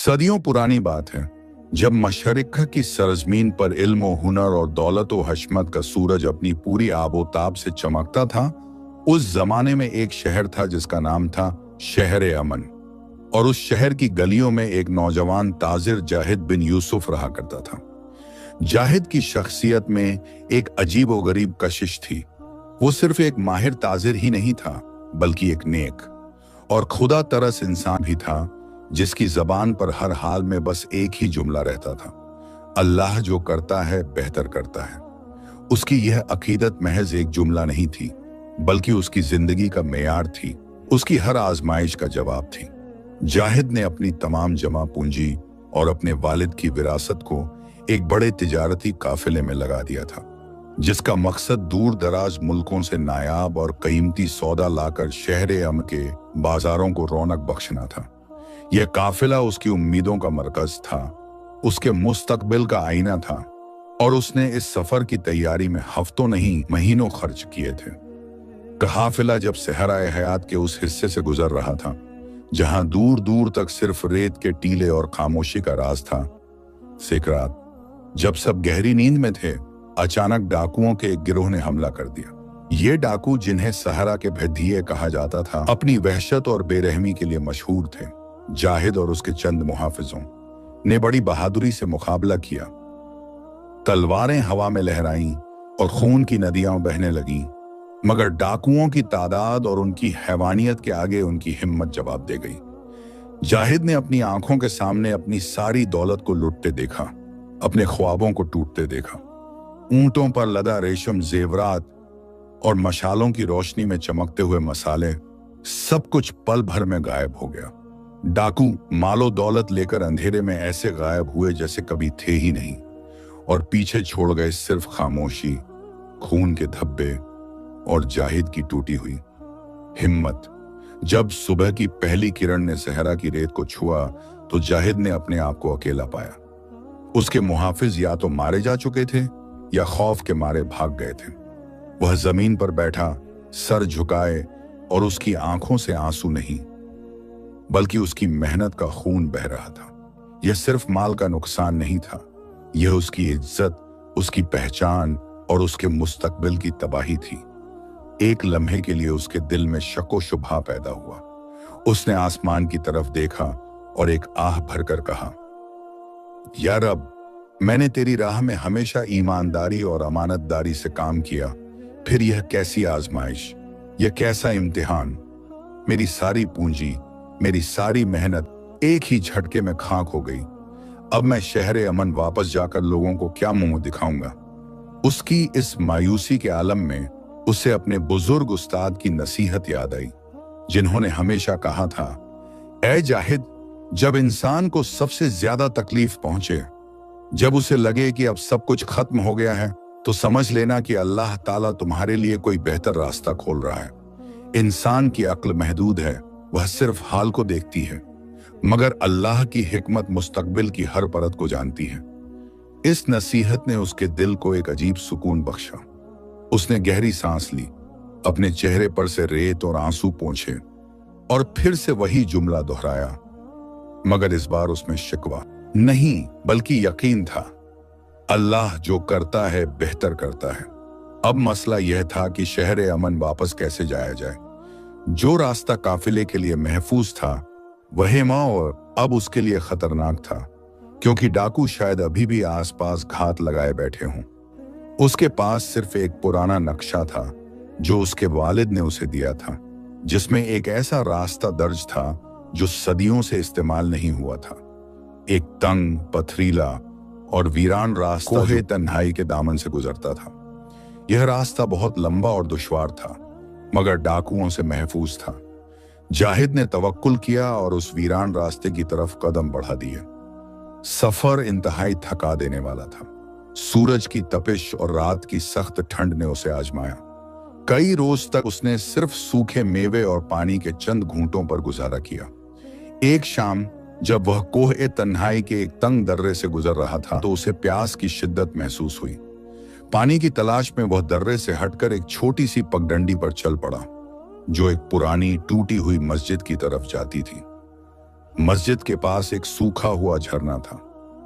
सदियों पुरानी बात है जब मशरिक़ की सरजमीन पर इल्म व हुनर और दौलत व हशमत का सूरज अपनी पूरी आबोताब से चमकता था। उस जमाने में एक शहर था जिसका नाम था शहर अमन, और उस शहर की गलियों में एक नौजवान ताजिर जाहिद बिन यूसुफ रहा करता था। जाहिद की शख्सियत में एक अजीब व गरीब कशिश थी। वो सिर्फ एक माहिर ताजिर ही नहीं था, बल्कि एक नेक और खुदा तरस इंसान भी था, जिसकी जबान पर हर हाल में बस एक ही जुमला रहता था, अल्लाह जो करता है बेहतर करता है। उसकी यह अकीदत महज एक जुमला नहीं थी, बल्कि उसकी जिंदगी का मेयार थी, उसकी हर आजमाइश का जवाब थी। जाहिद ने अपनी तमाम जमा पूंजी और अपने वालिद की विरासत को एक बड़े तिजारती काफिले में लगा दिया था, जिसका मकसद दूर दराज मुल्कों से नायाब और कीमती सौदा लाकर शहर अमन के बाजारों को रौनक बख्शना था। यह काफिला उसकी उम्मीदों का मरकज था, उसके मुस्तकबिल का आईना था, और उसने इस सफर की तैयारी में हफ्तों नहीं महीनों खर्च किए थे। काफिला जब सहराए हयात के उस हिस्से से गुजर रहा था जहां दूर दूर तक सिर्फ रेत के टीले और खामोशी का राज था, एक रात जब सब गहरी नींद में थे, अचानक डाकुओं के एक गिरोह ने हमला कर दिया। ये डाकू, जिन्हें सहरा के भेदिए कहा जाता था, अपनी वहशत और बेरहमी के लिए मशहूर थे। जाहिद और उसके चंद मुहाफिजों ने बड़ी बहादुरी से मुकाबला किया। तलवारें हवा में लहराईं और खून की नदियां बहने लगीं, मगर डाकुओं की तादाद और उनकी हैवानियत के आगे उनकी हिम्मत जवाब दे गई। जाहिद ने अपनी आंखों के सामने अपनी सारी दौलत को लुटते देखा, अपने ख्वाबों को टूटते देखा। ऊंटों पर लदा रेशम जेवरात और मशालों की रोशनी में चमकते हुए मसाले, सब कुछ पल भर में गायब हो गया। डाकू मालो दौलत लेकर अंधेरे में ऐसे गायब हुए जैसे कभी थे ही नहीं, और पीछे छोड़ गए सिर्फ खामोशी, खून के धब्बे और जाहिद की टूटी हुई हिम्मत। जब सुबह की पहली किरण ने सहरा की रेत को छुआ तो जाहिद ने अपने आप को अकेला पाया। उसके मुहाफिज या तो मारे जा चुके थे या खौफ के मारे भाग गए थे। वह जमीन पर बैठा, सर झुकाए, और उसकी आंखों से आंसू नहीं बल्कि उसकी मेहनत का खून बह रहा था। यह सिर्फ माल का नुकसान नहीं था, यह उसकी इज्जत, उसकी पहचान और उसके मुस्तकबिल की तबाही थी। एक लम्हे के लिए उसके दिल में शको शुबहा पैदा हुआ। उसने आसमान की तरफ देखा और एक आह भरकर कहा, या रब, मैंने तेरी राह में हमेशा ईमानदारी और अमानतदारी से काम किया, फिर यह कैसी आजमाइश, यह कैसा इम्तिहान। मेरी सारी पूंजी, मेरी सारी मेहनत एक ही झटके में खाक हो गई। अब मैं शहर अमन वापस जाकर लोगों को क्या मुंह दिखाऊंगा। उसकी इस मायूसी के आलम में उसे अपने बुजुर्ग उस्ताद की नसीहत याद आई, जिन्होंने हमेशा कहा था, ऐ जाहिद, जब इंसान को सबसे ज्यादा तकलीफ पहुंचे, जब उसे लगे कि अब सब कुछ खत्म हो गया है, तो समझ लेना कि अल्लाह ताला तुम्हारे लिए कोई बेहतर रास्ता खोल रहा है। इंसान की अक्ल महदूद है, वह सिर्फ हाल को देखती है, मगर अल्लाह की हिकमत मुस्तकबिल की हर परत को जानती है। इस नसीहत ने उसके दिल को एक अजीब सुकून बख्शा। उसने गहरी सांस ली, अपने चेहरे पर से रेत और आंसू पोंछे, और फिर से वही जुमला दोहराया, मगर इस बार उसमें शिकवा नहीं बल्कि यकीन था, अल्लाह जो करता है बेहतर करता है। अब मसला यह था कि शहर अमन वापस कैसे जाया जाए। जो रास्ता काफिले के लिए महफूज था, वह और अब उसके लिए खतरनाक था, क्योंकि डाकू शायद अभी भी आसपास घात लगाए बैठे हों। उसके पास सिर्फ एक पुराना नक्शा था जो उसके वालिद ने उसे दिया था, जिसमें एक ऐसा रास्ता दर्ज था जो सदियों से इस्तेमाल नहीं हुआ था। एक तंग, पथरीला और वीरान रास्ता कोहे तन्हाई के दामन से गुजरता था। यह रास्ता बहुत लंबा और दुश्वार था, मगर डाकुओं से महफूज था। जाहिद ने तवक्कुल किया और उस वीरान रास्ते की तरफ कदम बढ़ा दिए। सफर इंतहाई थका देने वाला था। सूरज की तपिश और रात की सख्त ठंड ने उसे आजमाया। कई रोज तक उसने सिर्फ सूखे मेवे और पानी के चंद घूंटों पर गुजारा किया। एक शाम जब वह कोहे तन्हाई के एक तंग दर्रे से गुजर रहा था, तो उसे प्यास की शिद्दत महसूस हुई। पानी की तलाश में वह दर्रे से हटकर एक छोटी सी पगडंडी पर चल पड़ा, जो एक पुरानी टूटी हुई मस्जिद की तरफ जाती थी। मस्जिद के पास एक सूखा हुआ झरना था।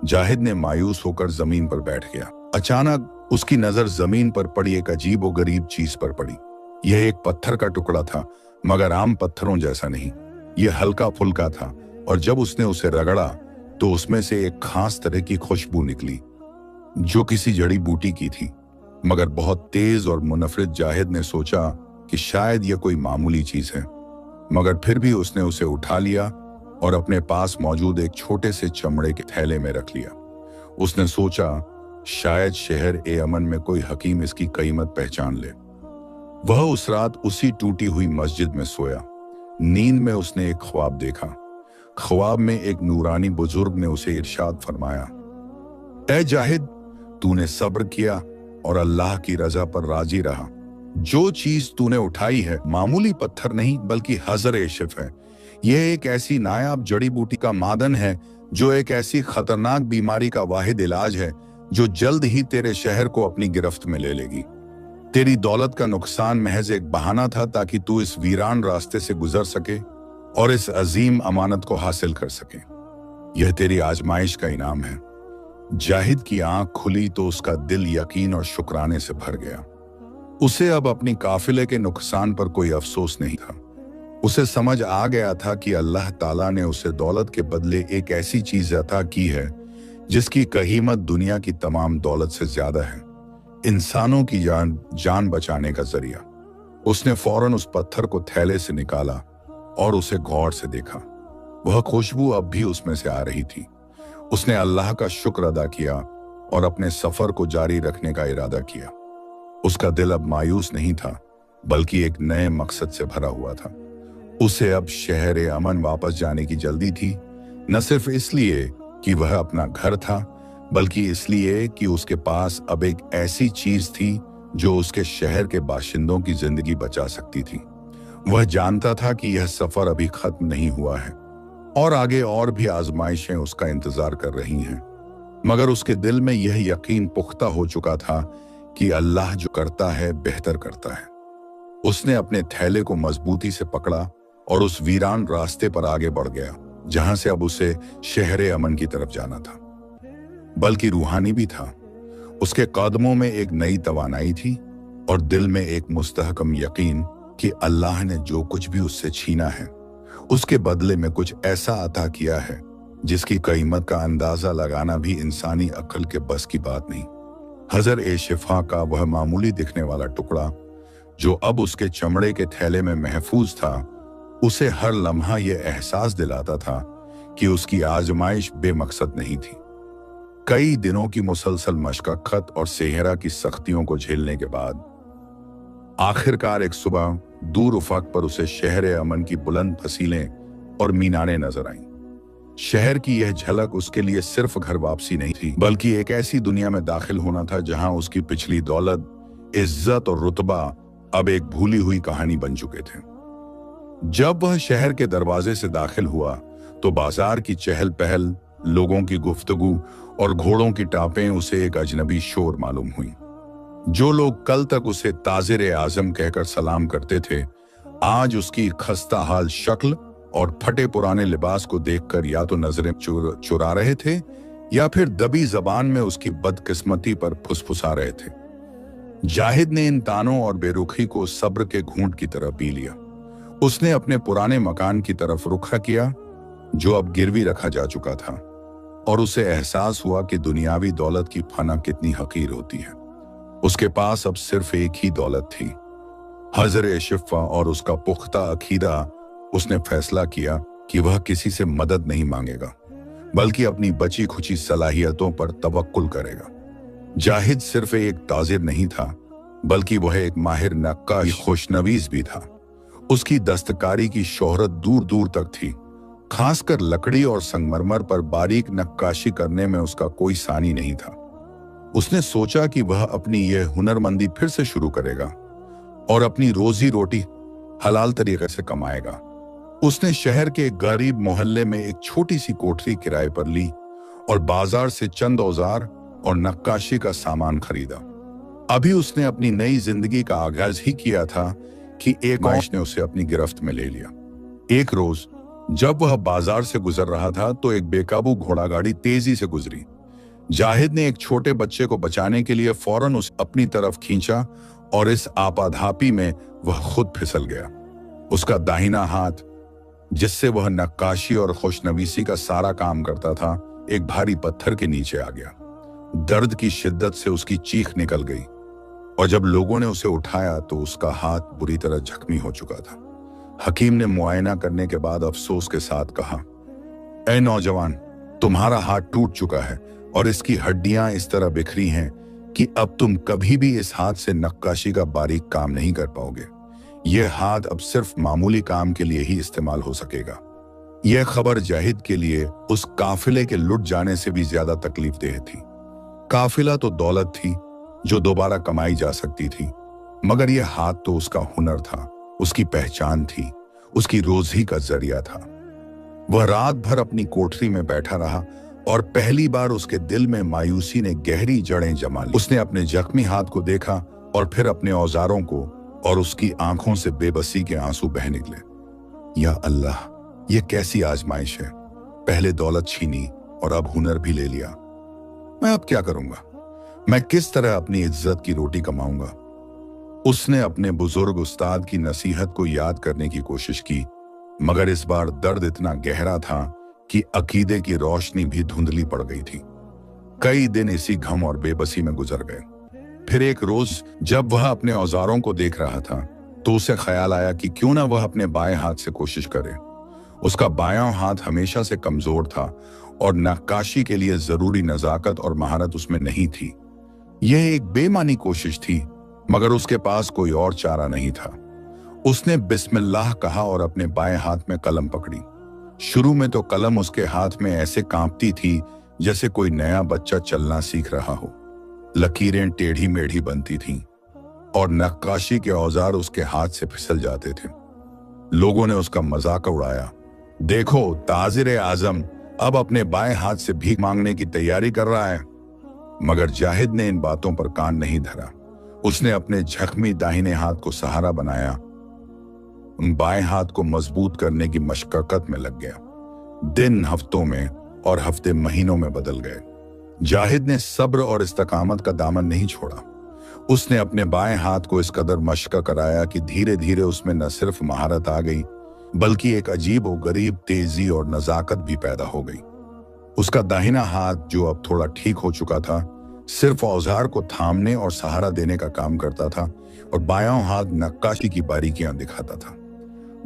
जाहिद ने मायूस होकर जमीन पर बैठ गया। अचानक उसकी नजर जमीन पर पड़ी एक अजीब और गरीब चीज पर पड़ी। यह एक पत्थर का टुकड़ा था, मगर आम पत्थरों जैसा नहीं। यह हल्का फुल्का था और जब उसने उसे रगड़ा तो उसमें से एक खास तरह की खुशबू निकली जो किसी जड़ी बूटी की थी, मगर बहुत तेज और मुनफरिद। जाहिद ने सोचा कि शायद यह कोई मामूली चीज है, मगर फिर भी उसने उसे उठा लिया और अपने पास मौजूद एक छोटे से चमड़े के थैले में रख लिया। उसने सोचा शायद शहर ए अमन में कोई हकीम इसकी कीमत पहचान ले। वह उस रात उसी टूटी हुई मस्जिद में सोया। नींद में उसने एक ख्वाब देखा। ख्वाब में एक नूरानी बुजुर्ग ने उसे इरशाद फरमाया, ऐ जाहिद, तूने सब्र किया और अल्लाह की रजा पर राजी रहा। जो चीज तूने उठाई है मामूली पत्थर नहीं बल्कि हजर-ए-शिफ है। यह एक ऐसी नायाब जड़ी बूटी का मादन है जो एक ऐसी खतरनाक बीमारी का वाहिद इलाज है जो जल्द ही तेरे शहर को अपनी गिरफ्त में ले लेगी। तेरी दौलत का नुकसान महज एक बहाना था ताकि तू इस वीरान रास्ते से गुजर सके और इस अजीम अमानत को हासिल कर सके। यह तेरी आजमाइश का इनाम है। जाहिद की आंख खुली तो उसका दिल यकीन और शुक्राने से भर गया। उसे अब अपनी काफिले के नुकसान पर कोई अफसोस नहीं था। उसे समझ आ गया था कि अल्लाह ताला ने उसे दौलत के बदले एक ऐसी चीज अता की है जिसकी कीमत दुनिया की तमाम दौलत से ज्यादा है, इंसानों की जान बचाने का जरिया। उसने फौरन उस पत्थर को थैले से निकाला और उसे गौर से देखा। वह खुशबू अब भी उसमें से आ रही थी। उसने अल्लाह का शुक्र अदा किया और अपने सफर को जारी रखने का इरादा किया। उसका दिल अब मायूस नहीं था बल्कि एक नए मकसद से भरा हुआ था। उसे अब शहर अमन वापस जाने की जल्दी थी, न सिर्फ इसलिए कि वह अपना घर था बल्कि इसलिए कि उसके पास अब एक ऐसी चीज थी जो उसके शहर के बाशिंदों की जिंदगी बचा सकती थी। वह जानता था कि यह सफर अभी खत्म नहीं हुआ है और आगे और भी आजमाइशें उसका इंतजार कर रही हैं, मगर उसके दिल में यह यकीन पुख्ता हो चुका था कि अल्लाह जो करता है बेहतर करता है। उसने अपने थैले को मजबूती से पकड़ा और उस वीरान रास्ते पर आगे बढ़ गया जहां से अब उसे शहर अमन की तरफ जाना था, बल्कि रूहानी भी था। उसके कदमों में एक नई तवानाई थी और दिल में एक मुस्तहकम यकीन कि अल्लाह ने जो कुछ भी उससे छीना है उसके बदले में कुछ ऐसा अता किया है जिसकी कीमत का अंदाजा लगाना भी इंसानी अक्ल के बस की बात नहीं। हजर-ए-शिफा का वह मामूली दिखने वाला टुकड़ा जो अब उसके चमड़े के थैले में महफूज था, उसे हर लम्हा यह एहसास दिलाता था कि उसकी आजमाइश बेमकसद नहीं थी। कई दिनों की मुसलसल मशक्कत और सेहरा की सख्तियों को झेलने के बाद आखिरकार एक सुबह दूर उफक पर उसे शहर अमन की बुलंद फसीलें और मीनारें नजर आईं। शहर की यह झलक उसके लिए सिर्फ घर वापसी नहीं थी बल्कि एक ऐसी दुनिया में दाखिल होना था जहां उसकी पिछली दौलत, इज्जत और रुतबा अब एक भूली हुई कहानी बन चुके थे। जब वह शहर के दरवाजे से दाखिल हुआ तो बाजार की चहल पहल, लोगों की गुफ्तगू और घोड़ों की टापें उसे एक अजनबी शोर मालूम हुई। जो लोग कल तक उसे ताजिर आजम कहकर सलाम करते थे, आज उसकी खस्ता हाल शक्ल और फटे पुराने लिबास को देखकर या तो नजरें चुरा रहे थे या फिर दबी जबान में उसकी बदकिस्मती पर फुसफुसा रहे थे। जाहिद ने इन तानों और बेरुखी को सब्र के घूंट की तरह पी लिया। उसने अपने पुराने मकान की तरफ रुख किया जो अब गिरवी रखा जा चुका था, और उसे एहसास हुआ कि दुनियावी दौलत की फना कितनी हकीर होती है। उसके पास अब सिर्फ एक ही दौलत थी, हजर-ए-शिफा और उसका पुख्ता अकीदा। उसने फैसला किया कि वह किसी से मदद नहीं मांगेगा बल्कि अपनी बची खुची सलाहियतों पर तवक्कुल करेगा। जाहिद सिर्फ एक ताजिर नहीं था बल्कि वह एक माहिर नक्काश, खुशनवीस भी था। उसकी दस्तकारी की शोहरत दूर दूर तक थी। खासकर लकड़ी और संगमरमर पर बारीक नक्काशी करने में उसका कोई सानी नहीं था। उसने सोचा कि वह अपनी यह हुनरमंदी फिर से शुरू करेगा और अपनी रोजी रोटी हलाल तरीके से कमाएगा। उसने शहर के एक गरीब मोहल्ले में एक छोटी सी कोठरी किराए पर ली और बाजार से चंद औजार और नक्काशी का सामान खरीदा। अभी उसने अपनी नई जिंदगी का आगाज ही किया था कि एक ख्वाहिश ने उसे अपनी गिरफ्त में ले लिया। एक रोज जब वह बाजार से गुजर रहा था तो एक बेकाबू घोड़ा गाड़ी तेजी से गुजरी। जाहिद ने एक छोटे बच्चे को बचाने के लिए फौरन उसे अपनी तरफ खींचा और इस आपाधापी में वह खुद फिसल गया। उसका दाहिना हाथ, जिससे वह नक्काशी और खुशनवीसी का सारा काम करता था, एक भारी पत्थर के नीचे आ गया। दर्द की शिद्दत से उसकी चीख निकल गई और जब लोगों ने उसे उठाया तो उसका हाथ बुरी तरह जख्मी हो चुका था। हकीम ने मुआयना करने के बाद अफसोस के साथ कहा, ऐ नौजवान, तुम्हारा हाथ टूट चुका है और इसकी हड्डियां इस तरह बिखरी हैं कि अब तुम कभी भी इस हाथ से नक्काशी का बारीक काम नहीं कर पाओगे। यह हाथ अब सिर्फ मामूली काम के लिए ही इस्तेमाल हो सकेगा। यह खबर जाहिद के लिए उस काफिले के लुट जाने से भी ज्यादा तकलीफदेह थी। काफिला तो दौलत थी जो दोबारा कमाई जा सकती थी, मगर यह हाथ तो उसका हुनर था, उसकी पहचान थी, उसकी रोजी का जरिया था। वह रात भर अपनी कोठरी में बैठा रहा और पहली बार उसके दिल में मायूसी ने गहरी जड़ें जमा ली। उसने अपने जख्मी हाथ को देखा और फिर अपने औजारों को, और उसकी आंखों से बेबसी के आंसू बह निकले। या अल्लाह, यह कैसी आजमाइश है। पहले दौलत छीनी और अब हुनर भी ले लिया। मैं अब क्या करूंगा? मैं किस तरह अपनी इज्जत की रोटी कमाऊंगा? उसने अपने बुजुर्ग उस्ताद की नसीहत को याद करने की कोशिश की, मगर इस बार दर्द इतना गहरा था कि अकीदे की रोशनी भी धुंधली पड़ गई थी। कई दिन इसी गम और बेबसी में गुजर गए। फिर एक रोज जब वह अपने औजारों को देख रहा था तो उसे ख्याल आया कि क्यों ना वह अपने बाएं हाथ से कोशिश करे। उसका बायां हाथ हमेशा से कमजोर था और नक्काशी के लिए जरूरी नजाकत और महारत उसमें नहीं थी। यह एक बेमानी कोशिश थी, मगर उसके पास कोई और चारा नहीं था। उसने बिस्मिल्लाह कहा और अपने बाएं हाथ में कलम पकड़ी। शुरू में तो कलम उसके हाथ में ऐसे कांपती थी जैसे कोई नया बच्चा चलना सीख रहा हो। लकीरें टेढ़ी मेढ़ी बनती थीं और नक्काशी के औजार उसके हाथ से फिसल जाते थे। लोगों ने उसका मजाक उड़ाया, देखो ताजिर आजम अब अपने बाएं हाथ से भीख मांगने की तैयारी कर रहा है। मगर जाहिद ने इन बातों पर कान नहीं धरा। उसने अपने जख्मी दाहिने हाथ को सहारा बनाया, बाएं हाथ को मजबूत करने की मशक्कत में लग गया। दिन हफ्तों में और हफ्ते महीनों में बदल गए। जाहिद ने सब्र और इस्तकामत का दामन नहीं छोड़ा। उसने अपने बाएं हाथ को इस कदर मशक कराया कि धीरे धीरे उसमें न सिर्फ महारत आ गई, बल्कि एक अजीब और गरीब तेजी और नजाकत भी पैदा हो गई। उसका दाहिना हाथ, जो अब थोड़ा ठीक हो चुका था, सिर्फ औजार को थामने और सहारा देने का काम करता था और बायां हाथ नक्काशी की बारीकियां दिखाता था।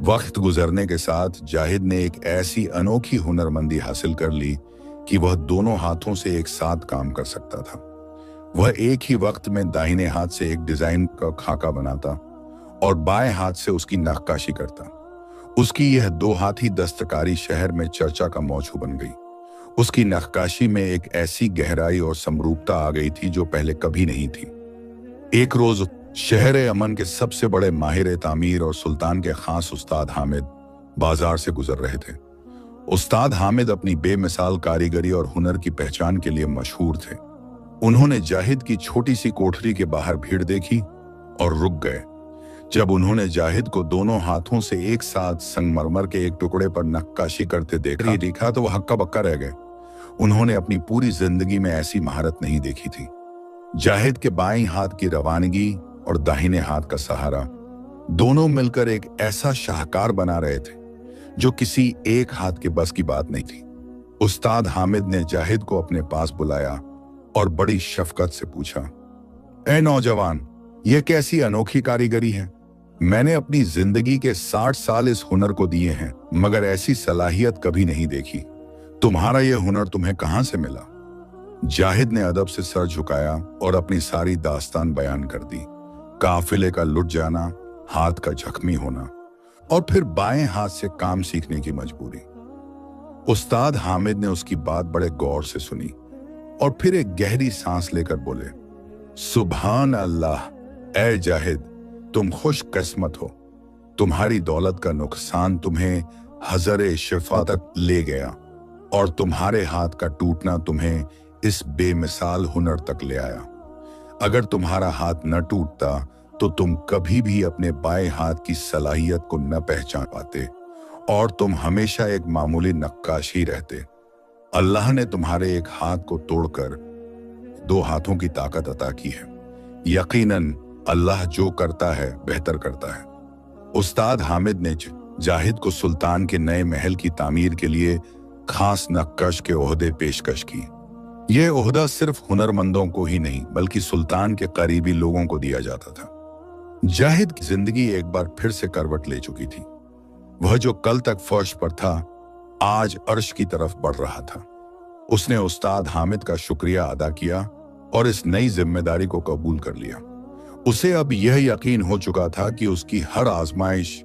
वक्त गुजरने के साथ जाहिद ने एक ऐसी अनोखी हुनरमंदी हासिल कर ली कि वह दोनों हाथों से एक साथ काम कर सकता था। वह एक ही वक्त में दाहिने हाथ से एक डिजाइन का खाका बनाता और बाएं हाथ से उसकी नक्काशी करता। उसकी यह दो हाथी दस्तकारी शहर में चर्चा का मौजू बन गई। उसकी नक्काशी में एक ऐसी गहराई और समरूपता आ गई थी जो पहले कभी नहीं थी। एक रोज शहर अमन के सबसे बड़े माहिर तामीर और सुल्तान के खास उस्ताद हामिद बाजार से गुजर रहे थे। उस्ताद हामिद अपनी बेमिसाल कारीगरी और हुनर की पहचान के लिए मशहूर थे। उन्होंने जाहिद की छोटी सी कोठरी के बाहर भीड़ देखी और रुक गए। जब उन्होंने जाहिद को दोनों हाथों से एक साथ संगमरमर के एक टुकड़े पर नक्काशी करते देखा तो वह हक्का बक्का रह गए। उन्होंने अपनी पूरी जिंदगी में ऐसी महारत नहीं देखी थी। जाहिद के बाईं हाथ की रवानगी और दाहिने हाथ का सहारा दोनों मिलकर एक ऐसा शाहकार बना रहे थे जो किसी एक हाथ के बस की बात नहीं थी। उस्ताद हामिद ने जाहिद को अपने पास बुलाया और बड़ी शफकत से पूछा, ऐ नौजवान, यह कैसी अनोखी कारीगरी है? मैंने अपनी जिंदगी के 60 साल इस हुनर को दिए हैं, मगर ऐसी सलाहियत कभी नहीं देखी। तुम्हारा यह हुनर तुम्हें कहां से मिला? जाहिद ने अदब से सर झुकाया और अपनी सारी दास्तान बयान कर दी। काफिले का लुट जाना, हाथ का जख्मी होना और फिर बाएं हाथ से काम सीखने की मजबूरी। उस्ताद हामिद ने उसकी बात बड़े गौर से सुनी और फिर एक गहरी सांस लेकर बोले, सुभान अल्लाह, ऐ जाहिद, तुम खुश किस्मत हो। तुम्हारी दौलत का नुकसान तुम्हें हजरे शिफा तक ले गया और तुम्हारे हाथ का टूटना तुम्हें इस बेमिसाल हुनर तक ले आया। अगर तुम्हारा हाथ न टूटता तो तुम कभी भी अपने बाएं हाथ की सलाहियत को न पहचान पाते और तुम हमेशा एक मामूली नक्काश ही रहते। अल्लाह ने तुम्हारे एक हाथ को तोड़कर 2 हाथों की ताकत अता की है। यकीनन अल्लाह जो करता है बेहतर करता है। उस्ताद हामिद ने जाहिद को सुल्तान के नए महल की तामीर के लिए खास नक्काश के ओहदे पेशकश की। यह ओहदा सिर्फ हुनरमंदों को ही नहीं बल्कि सुल्तान के करीबी लोगों को दिया जाता था। जाहिद की जिंदगी एक बार फिर से करवट ले चुकी थी। वह जो कल तक फर्श पर था आज अर्श की तरफ बढ़ रहा था। उसने उस्ताद हामिद का शुक्रिया अदा किया और इस नई जिम्मेदारी को कबूल कर लिया। उसे अब यह यकीन हो चुका था कि उसकी हर आजमाइश,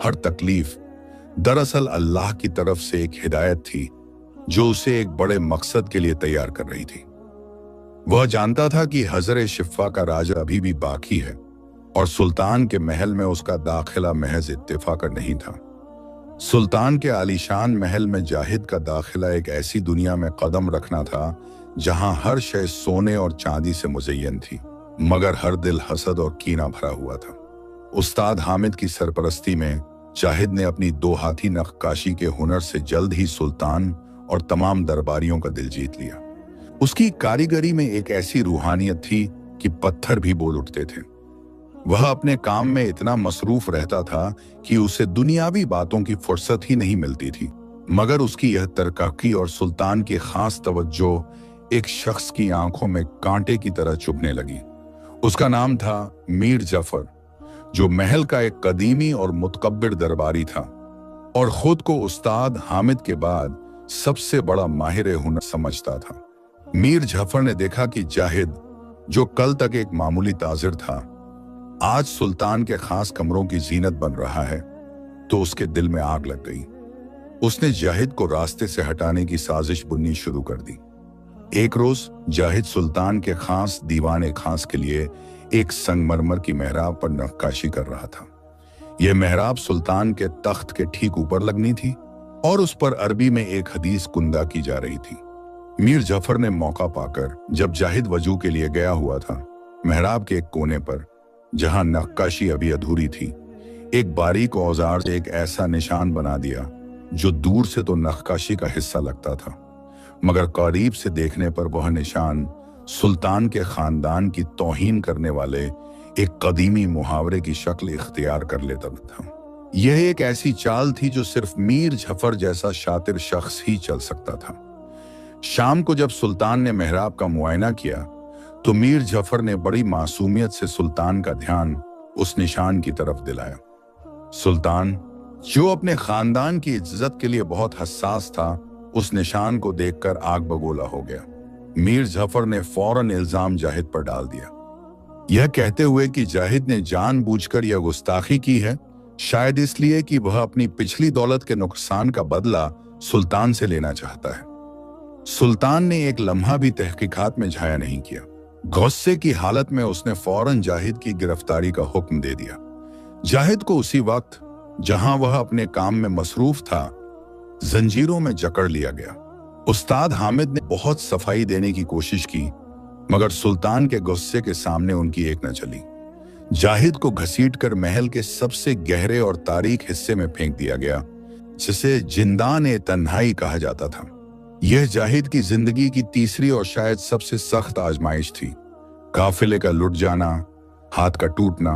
हर तकलीफ दरअसल अल्लाह की तरफ से एक हिदायत थी जो उसे एक बड़े मकसद के लिए तैयार कर रही थी। वह जानता था कि हजरे शिफा का राजा अभी भी बाकी है और सुल्तान के महल में उसका दाखिला महज इत्तेफाक नहीं था। सुल्तान के आलीशान महल में जाहिद का दाखिला एक ऐसी दुनिया में कदम रखना था जहां हर शय सोने और चांदी से मुज़य्यन थी, मगर हर दिल हसद और कीना भरा हुआ था। उस्ताद हामिद की सरपरस्ती में जाहिद ने अपनी 2 हाथी नक्काशी के हुनर से जल्द ही सुल्तान और तमाम दरबारियों का दिल जीत लिया। उसकी कारीगरी में एक ऐसी रूहानियत थी कि पत्थर भी बोल उठते थे। वह अपने काम में इतना मसरूफ रहता था कि उसे दुनियावी बातों की फुर्सत ही नहीं मिलती थी, मगर उसकी यह तरक्की और सुल्तान की खास तवज्जो एक शख्स की आंखों में कांटे की तरह चुभने लगी। उसका नाम था मीर जफर, जो महल का एक कदीमी और मुतकब्बिर दरबारी था और खुद को उस्ताद हामिद के बाद सबसे बड़ा माहिर हुनर समझता था। मीर जफर ने देखा कि जाहिद, जो कल तक एक मामूली ताजिर था, आज सुल्तान के खास कमरों की जीनत बन रहा है, तो उसके दिल में आग लग गई। उसने जाहिद को रास्ते से हटाने की साजिश बुननी शुरू कर दी। एक रोज जाहिद सुल्तान के खास दीवाने खास के लिए एक संगमरमर की मेहराब पर नक्काशी कर रहा था। यह मेहराब सुल्तान के तख्त के ठीक ऊपर लगनी थी और उस पर अरबी में एक हदीस कुंदा की जा रही थी। मीर जफर ने मौका पाकर, जब जाहिद वजू के लिए गया हुआ था, मेहराब के एक कोने पर, जहां नक्काशी अभी अधूरी थी, एक बारीक औजार से एक ऐसा निशान बना दिया जो दूर से तो नक्काशी का हिस्सा लगता था, मगर करीब से देखने पर वह निशान सुल्तान के खानदान की तौहीन करने वाले एक कदीमी मुहावरे की शक्ल इख्तियार कर लेता था। यह एक ऐसी चाल थी जो सिर्फ मीर जफर जैसा शातिर शख्स ही चल सकता था। शाम को जब सुल्तान ने मेहराब का मुआयना किया तो मीर जफर ने बड़ी मासूमियत से सुल्तान का ध्यान उस निशान की तरफ दिलाया। सुल्तान, जो अपने खानदान की इज्जत के लिए बहुत हसास था, उस निशान को देखकर आग बगोला हो गया। मीर जफर ने फौरन इल्जाम जाहिद पर डाल दिया, यह कहते हुए कि जाहिद ने जानबूझकर यह गुस्ताखी की है, शायद इसलिए कि वह अपनी पिछली दौलत के नुकसान का बदला सुल्तान से लेना चाहता है। सुल्तान ने एक लम्हा भी तहकीकात में झाया नहीं किया। गुस्से की हालत में उसने फौरन जाहिद की गिरफ्तारी का हुक्म दे दिया। जाहिद को उसी वक्त, जहां वह अपने काम में मसरूफ था, जंजीरों में जकड़ लिया गया। उस्ताद हामिद ने बहुत सफाई देने की कोशिश की, मगर सुल्तान के गुस्से के सामने उनकी एक न चली। जाहिद को घसीटकर महल के सबसे गहरे और तारीक हिस्से में फेंक दिया गया, जिसे जिंदान-ए-तन्हाई कहा जाता था। यह जाहिद की जिंदगी की तीसरी और शायद सबसे सख्त आजमाइश थी। काफिले का लुट जाना, हाथ का टूटना,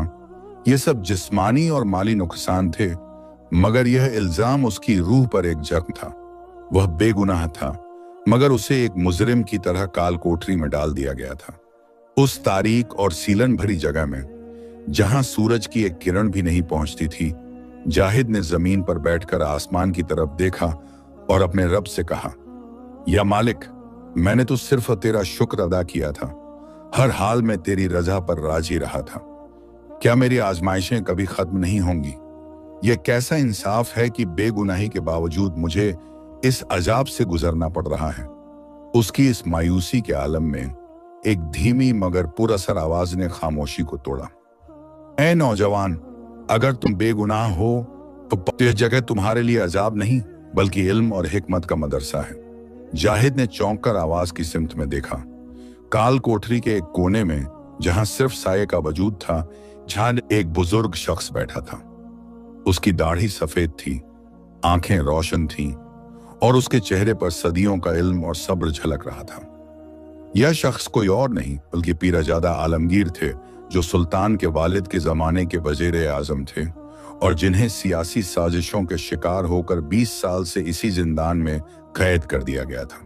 यह सब जिस्मानी और माली नुकसान थे, मगर यह इल्जाम उसकी रूह पर एक जख्म था। वह बेगुनाह था, मगर उसे एक मुजरिम की तरह काल कोठरी में डाल दिया गया था। उस तारीक और सीलन भरी जगह में, जहां सूरज की एक किरण भी नहीं पहुंचती थी, जाहिद ने जमीन पर बैठकर आसमान की तरफ देखा और अपने रब से कहा, या मालिक, मैंने तो सिर्फ तेरा शुक्र अदा किया था, हर हाल में तेरी रजा पर राजी रहा था। क्या मेरी आजमाइशें कभी खत्म नहीं होंगी? यह कैसा इंसाफ है कि बेगुनाही के बावजूद मुझे इस अजाब से गुजरना पड़ रहा है। उसकी इस मायूसी के आलम में एक धीमी मगर पुरअसर आवाज ने खामोशी को तोड़ा। ऐ नौजवान, अगर तुम बेगुनाह हो तो यह जगह तुम्हारे लिए अजाब नहीं बल्कि इल्म और हिकमत का मदरसा है। जाहिद ने चौंक कर आवाज की सिमत में देखा। काल कोठरी के एक कोने में, जहां सिर्फ साये का वजूद था, जहां एक बुजुर्ग शख्स बैठा था। उसकी दाढ़ी सफेद थी, आंखें रोशन थीं और उसके चेहरे पर सदियों का इल्म और सब्र झलक रहा था। यह शख्स कोई और नहीं बल्कि पीरजादा आलमगीर थे, जो सुल्तान के वालिद के जमाने के वजीर आजम थे और जिन्हें सियासी साजिशों के शिकार होकर 20 साल से इसी जिंदान में कैद कर दिया गया था।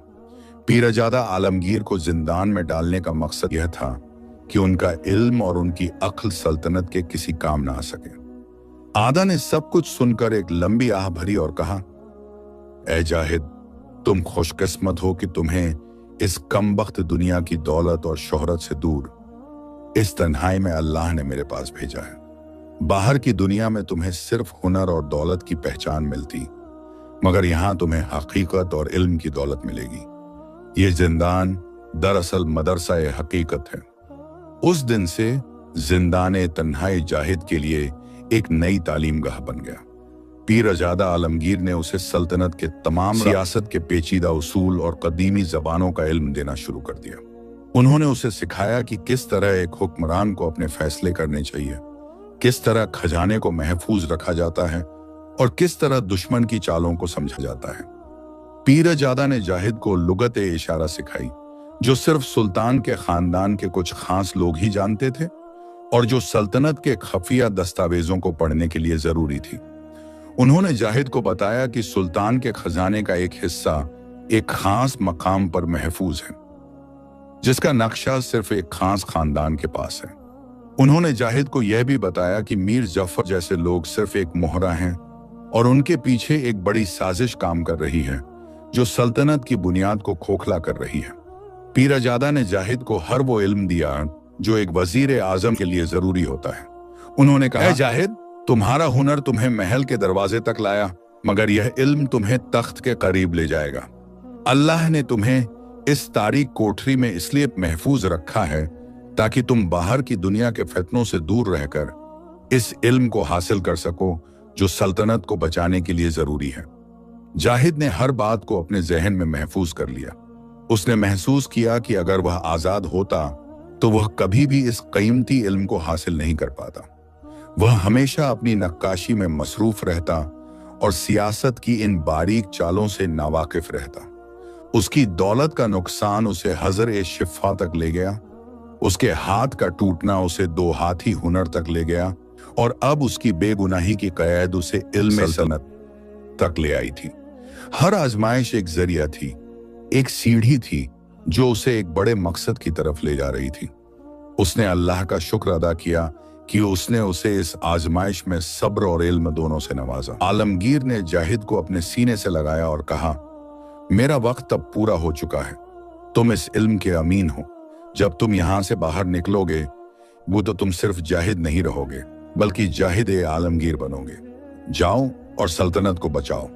पीरजादा आलमगीर को जिंदान में डालने का मकसद यह था कि उनका इल्म और उनकी अक्ल सल्तनत के किसी काम ना आ सके। आदा ने सब कुछ सुनकर एक लंबी आह भरी और कहा, ऐ जाहिद, तुम खुशकिस्मत हो कि तुम्हें इस कमबख्त दुनिया की दौलत और शोहरत से दूर इस तन्हाई में अल्लाह ने मेरे पास भेजा है। बाहर की दुनिया में तुम्हें सिर्फ हुनर और दौलत की पहचान मिलती, मगर यहां तुम्हें हकीकत और इल्म की दौलत मिलेगी। ये जिंदान दरअसल मदरसा ए हकीकत है। उस दिन से जिंदान तन्हाई जाहिद के लिए एक नई तालीमगाह बन गया। पीरजादा आलमगीर ने उसे सल्तनत के तमाम सियासत के पेचीदा उसूल और कदीमी जबानों का इल्म देना शुरू कर दिया। उन्होंने उसे सिखाया कि किस तरह एक हुक्मरान को अपने फैसले करने चाहिए, किस तरह खजाने को महफूज रखा जाता है और किस तरह दुश्मन की चालों को समझा जाता है। पीरजादा ने जाहिद को लुगत ए इशारा सिखाई, जो सिर्फ सुल्तान के खानदान के कुछ खास लोग ही जानते थे और जो सल्तनत के खफिया दस्तावेजों को पढ़ने के लिए जरूरी थी। उन्होंने जाहिद को बताया कि सुल्तान के खजाने का एक हिस्सा एक खास मकाम पर महफूज है, जिसका नक्शा सिर्फ एक खास खानदान के पास है। उन्होंने जाहिद को यह भी बताया कि मीर जफर जैसे लोग सिर्फ एक मोहरा हैं और उनके पीछे एक बड़ी साजिश काम कर रही है, जो सल्तनत की बुनियाद को खोखला कर रही है। पीरजादा ने जाहिद को हर वो इल्म दिया जो एक वजीर आजम के लिए जरूरी होता है। उन्होंने कहा, ऐ जाहिद, तुम्हारा हुनर तुम्हें महल के दरवाजे तक लाया, मगर यह इल्म तुम्हें तख्त के करीब ले जाएगा। अल्लाह ने तुम्हें इस तारीक कोठरी में इसलिए महफूज रखा है ताकि तुम बाहर की दुनिया के फितनों से दूर रहकर इस इल्म को हासिल कर सको जो सल्तनत को बचाने के लिए जरूरी है। जाहिद ने हर बात को अपने जहन में महफूज कर लिया। उसने महसूस किया कि अगर वह आजाद होता तो वह कभी भी इस कीमती इल्म को हासिल नहीं कर पाता। वह हमेशा अपनी नक्काशी में मसरूफ रहता और सियासत की इन बारीक चालों से नावाकिफ रहता। उसकी दौलत का नुकसान उसे हज़र-ए-शिफ़ा तक ले गया, उसके हाथ का टूटना उसे दो हाथी हुनर तक ले गया और अब उसकी बेगुनाही की कैद उसे इल्म सल्तनत तक ले आई थी। हर आजमाइश एक जरिया थी, एक सीढ़ी थी जो उसे एक बड़े मकसद की तरफ ले जा रही थी। उसने अल्लाह का शुक्र अदा किया कि उसने उसे इस आजमाइश में सब्र और इल्म दोनों से नवाजा। आलमगीर ने जाहिद को अपने सीने से लगाया और कहा, मेरा वक्त अब पूरा हो चुका है। तुम इस इल्म के अमीन हो। जब तुम यहां से बाहर निकलोगे वो तो तुम सिर्फ जाहिद नहीं रहोगे बल्कि जाहिद ए आलमगीर बनोगे। जाओ और सल्तनत को बचाओ।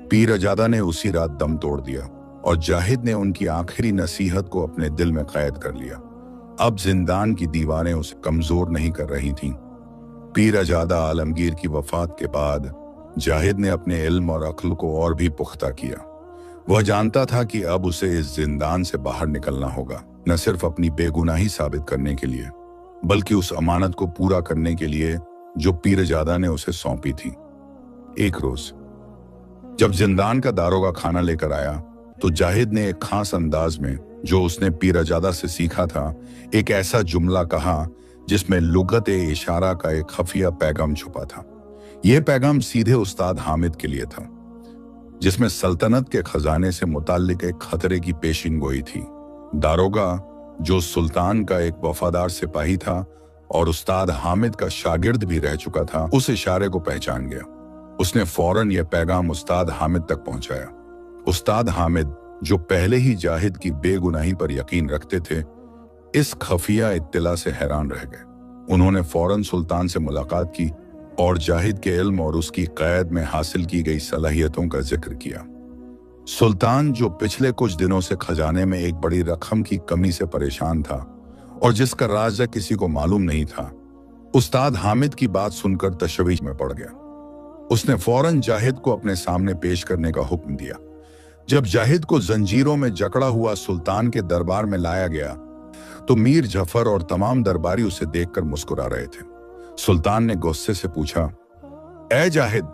पीरजादा ने उसी रात दम तोड़ दिया और जाहिद ने उनकी आखिरी नसीहत को अपने दिल में कैद कर लिया। अब जिंदान की दीवारें उसे कमजोर नहीं कर रही थीं। पीरजादा आलमगीर की वफात के बाद जाहिद ने अपने इल्म और अक्ल को और भी पुख्ता किया। वह जानता था कि अब उसे इस जिंदान से बाहर निकलना होगा, न सिर्फ अपनी बेगुनाही साबित करने के लिए बल्कि उस अमानत को पूरा करने के लिए जो पीरजादा ने उसे सौंपी थी। एक रोज जब जिंदान का दारोगा खाना लेकर आया तो जाहिद ने एक खास अंदाज में, जो उसने पीरजादा से सीखा था, एक ऐसा जुमला कहा जिसमें लुगत-ए-इशारा का एक खफिया पैगाम छुपा था। यह पैगाम सीधे उस्ताद हामिद के लिए था, जिसमें सल्तनत के खजाने से मुताल्लिक एक खतरे की पेशिनगोई थी। दारोगा, जो सुल्तान का एक वफादार सिपाही था और उस्ताद हामिद का शागिर्द भी रह चुका था, उस इशारे को पहचान गया। उसने फौरन यह पैगाम उस्ताद हामिद तक पहुंचाया। उस्ताद हामिद, जो पहले ही जाहिद की बेगुनाही पर यकीन रखते थे, इस खफिया इत्तिला से हैरान रह गए। उन्होंने फौरन सुल्तान से मुलाकात की और जाहिद के इल्म और उसकी कैद में हासिल की गई सलाहियतों का जिक्र किया। सुल्तान, जो पिछले कुछ दिनों से खजाने में एक बड़ी रकम की कमी से परेशान था और जिसका राज किसी को मालूम नहीं था, उस्ताद हामिद की बात सुनकर तशवीश में पड़ गया। उसने फौरन जाहिद को अपने सामने पेश करने का हुक्म दिया। जब जाहिद को जंजीरों में जकड़ा हुआ सुल्तान के दरबार में लाया गया तो मीर जफर और तमाम दरबारी उसे देखकर मुस्कुरा रहे थे। सुल्तान ने गुस्से से पूछा, ऐ जाहिद,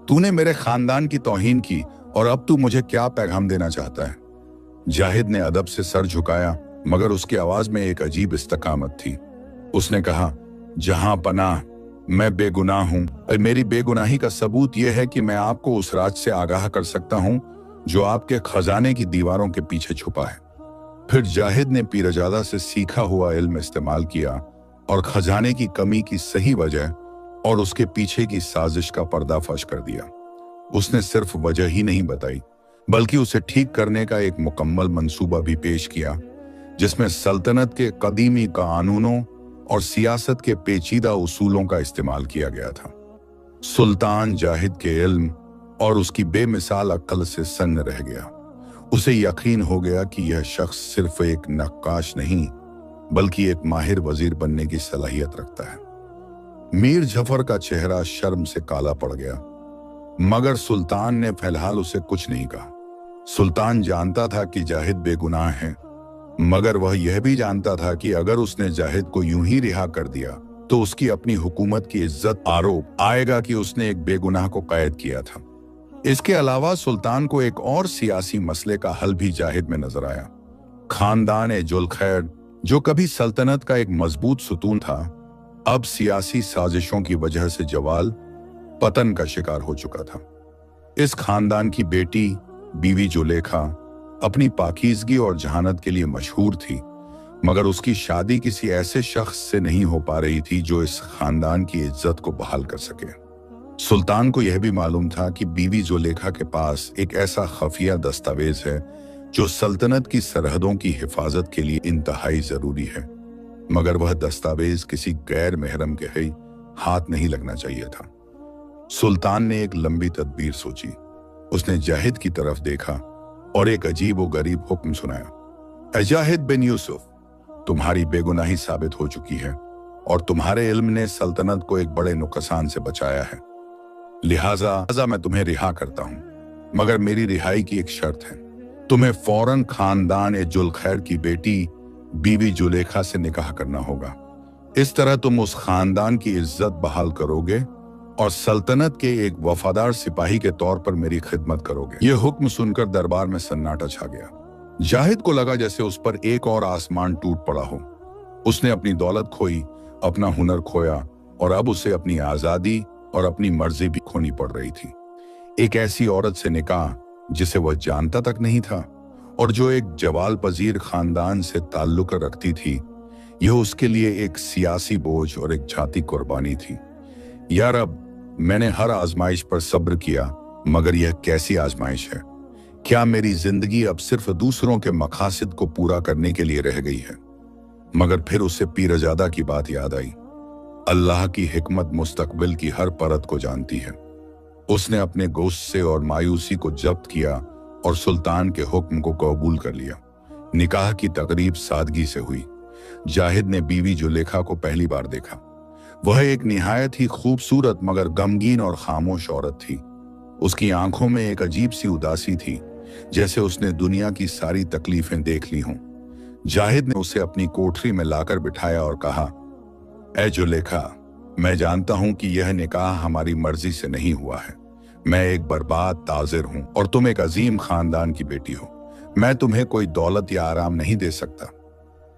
तूने मेरे खानदान की तौहीन की और अब तू मुझे क्या पैगाम देना चाहता है? जाहिद ने अदब से सर झुकाया, मगर उसकी आवाज में एक अजीब इस्तकामत थी। उसने कहा, जहां पनाह, मैं बेगुनाह हूं और मेरी बेगुनाही का सबूत यह है कि मैं आपको उस राज से आगाह कर सकता हूं जो आपके खजाने की दीवारों के पीछे छुपा है। फिर जाहिद ने पीरजादा से सीखा हुआ इल्म इस्तेमाल किया और खजाने की कमी की सही वजह और उसके पीछे की साजिश का पर्दाफाश कर दिया। उसने सिर्फ वजह ही नहीं बताई, बल्कि उसे ठीक करने का एक मुकम्मल मंसूबा भी पेश किया, जिसमें सल्तनत के कदीमी कानूनों और सियासत के पेचीदा उसूलों का इस्तेमाल किया गया था। सुल्तान जाहिद के इल्म और उसकी बेमिसाल अक्ल से सन्न रह गया। उसे यकीन हो गया कि यह शख्स सिर्फ एक नक्काश नहीं, बल्कि एक माहिर वजीर बनने की सलाहियत रखता है। मीर जफर का चेहरा शर्म से काला पड़ गया, मगर सुल्तान ने फिलहाल उसे कुछ नहीं कहा। सुल्तान जानता था कि जाहिद बेगुनाह है, मगर वह यह भी जानता था कि अगर उसने जाहिद को यूं ही रिहा कर दिया तो उसकी अपनी हुकूमत की इज्जत आरोप आएगा कि उसने एक बेगुनाह को कैद किया था। इसके अलावा सुल्तान को एक और सियासी मसले का हल भी जाहिद में नजर आया। खानदान जुल्खैर, जो कभी सल्तनत का एक मजबूत सुतून था, अब सियासी साजिशों की वजह से जवाल पतन का शिकार हो चुका था। इस खानदान की बेटी बीवी जुलेखा अपनी पाकीज़गी और जहानत के लिए मशहूर थी, मगर उसकी शादी किसी ऐसे शख्स से नहीं हो पा रही थी जो इस खानदान की इज्जत को बहाल कर सके। सुल्तान को यह भी मालूम था कि बीवी जुलेखा के पास एक ऐसा खफिया दस्तावेज है जो सल्तनत की सरहदों की हिफाजत के लिए इंतहाई जरूरी है, मगर वह दस्तावेज किसी गैर महरम के हाथ नहीं लगना चाहिए था। सुल्तान ने एक लंबी तदबीर सोची। उसने जाहिद की तरफ देखा और एक अजीब व गरीब हुक्म सुनाया। ए जाहिद बिन यूसुफ, तुम्हारी बेगुनाही साबित हो चुकी है और तुम्हारे इल्म ने सल्तनत को एक बड़े नुकसान से बचाया है। लिहाजा मैं तुम्हें रिहा करता हूं, मगर मेरी रिहाई की एक शर्त है। तुम्हें फौरन खानदान जुल्खैर की बेटी बीवी जुलेखा से निकाह करना होगा। इस तरह तुम उस खानदान की इज्जत बहाल करोगे और सल्तनत के एक वफादार सिपाही के तौर पर मेरी खिदमत करोगे। यह हुक्म सुनकर दरबार में सन्नाटा छा गया। जाहिद को लगा जैसे उस पर एक और आसमान टूट पड़ा हो। उसने अपनी दौलत खोई, अपना हुनर खोया और अब उसे अपनी आजादी और अपनी मर्जी भी खोनी पड़ रही थी। एक ऐसी औरत से निकाह जिसे वह जानता तक नहीं था और जो एक जवाल पजीर खानदान से ताल्लुक रखती थी, यह उसके लिए एक सियासी बोझ और एक जाती कुर्बानी थी। या रब, मैंने हर आजमाइश पर सब्र किया, मगर यह कैसी आजमाइश है? क्या मेरी जिंदगी अब सिर्फ दूसरों के मकासद को पूरा करने के लिए रह गई है? मगर फिर उसे पीरजादा की बात याद आई। अल्लाह की हिकमत मुस्तकबिल की हर परत को जानती है। उसने अपने गुस्से और मायूसी को जब्त किया और सुल्तान के हुक्म को कबूल कर लिया। निकाह की तकरीब सादगी से हुई। जाहिद ने बीवी जुलेखा को पहली बार देखा। वह एक निहायत ही खूबसूरत मगर गमगीन और खामोश औरत थी। उसकी आंखों में एक अजीब सी उदासी थी, जैसे उसने दुनिया की सारी तकलीफें देख ली हों। जाहिद ने उसे अपनी कोठरी में लाकर बिठाया और कहा, ए जुलेखा, मैं जानता हूं कि यह निकाह हमारी मर्जी से नहीं हुआ है। मैं एक बर्बाद ताजिर हूं और तुम एक अजीम खानदान की बेटी हो। मैं तुम्हें कोई दौलत या आराम नहीं दे सकता,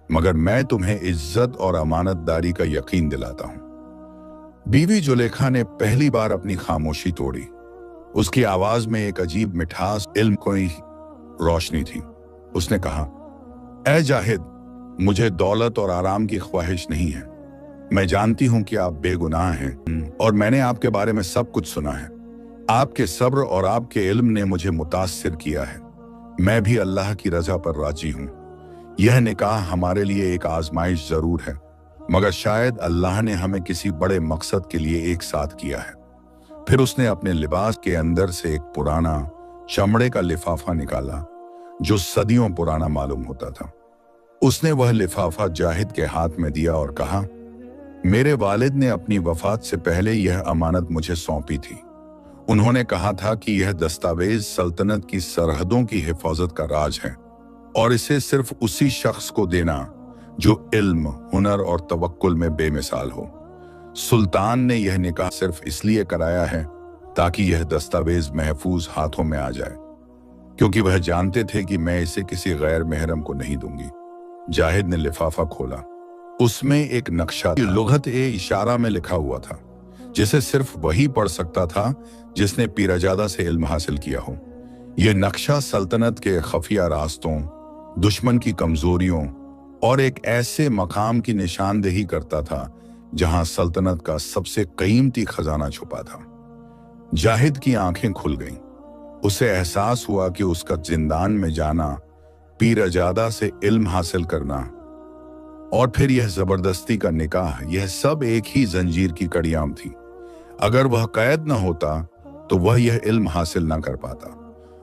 मगर मैं तुम्हें इज्जत और अमानतदारी का यकीन दिलाता हूं। बीवी जुलेखा ने पहली बार अपनी खामोशी तोड़ी। उसकी आवाज में एक अजीब मिठास, इल्म कोई रोशनी थी। उसने कहा, ए जाहिद, मुझे दौलत और आराम की ख्वाहिश नहीं है। मैं जानती हूं कि आप बेगुनाह हैं और मैंने आपके बारे में सब कुछ सुना है। आपके सब्र और आपके इल्म ने मुझे मुतासिर किया है। मैं भी अल्लाह की रजा पर राजी हूं। यह निकाह हमारे लिए एक आजमाइश जरूर है, मगर शायद अल्लाह ने हमें किसी बड़े मकसद के लिए एक साथ किया है। फिर उसने अपने लिबास के अंदर से एक पुराना चमड़े का लिफाफा निकाला जो सदियों पुराना मालूम होता था। उसने वह लिफाफा जाहिद के हाथ में दिया और कहा, मेरे वालिद ने अपनी वफात से पहले यह अमानत मुझे सौंपी थी। उन्होंने कहा था कि यह दस्तावेज सल्तनत की सरहदों की हिफाजत का राज है और इसे सिर्फ उसी शख्स को देना जो इल्म, हुनर और तवक्कुल में बेमिसाल हो। सुल्तान ने यह निकाह सिर्फ इसलिए कराया है ताकि यह दस्तावेज महफूज हाथों में आ जाए, क्योंकि वह जानते थे कि मैं इसे किसी गैर महरम को नहीं दूंगी। जाहिद ने लिफाफा खोला। उसमें एक नक्शा लुगत ए इशारा में लिखा हुआ था, जिसे सिर्फ वही पढ़ सकता था जिसने पीरजादा से इल्म हासिल किया हो। यह नक्शा सल्तनत के खफिया रास्तों, दुश्मन की कमजोरियों और एक ऐसे मकाम की निशानदेही करता था जहां सल्तनत का सबसे कीमती खजाना छुपा था। जाहिद की आंखें खुल गईं। उसे एहसास हुआ कि उसका जिंदान में जाना, पीरजादा से इल्म हासिल करना और फिर यह जबरदस्ती का निकाह, यह सब एक ही जंजीर की कड़ियां थी। अगर वह कैद न होता तो वह यह इल्म हासिल न कर पाता,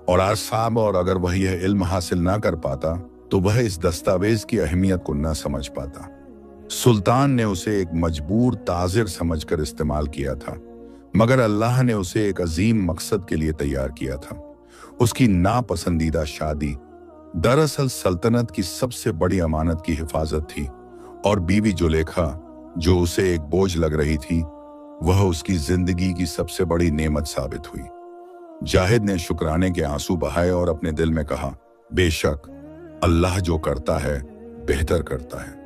और अगर वह यह इल्म हासिल न कर पाता तो वह इस दस्तावेज की अहमियत को न समझ पाता। सुल्तान ने उसे एक मजबूर ताजिर समझकर इस्तेमाल किया था, मगर अल्लाह ने उसे एक अजीम मकसद के लिए तैयार किया था। उसकी नापसंदीदा शादी दरअसल सल्तनत की सबसे बड़ी अमानत की हिफाजत थी, और बीवी जुलेखा, जो उसे एक बोझ लग रही थी, वह उसकी जिंदगी की सबसे बड़ी नेमत साबित हुई। जाहिद ने शुक्राने के आंसू बहाए और अपने दिल में कहा, बेशक अल्लाह जो करता है बेहतर करता है।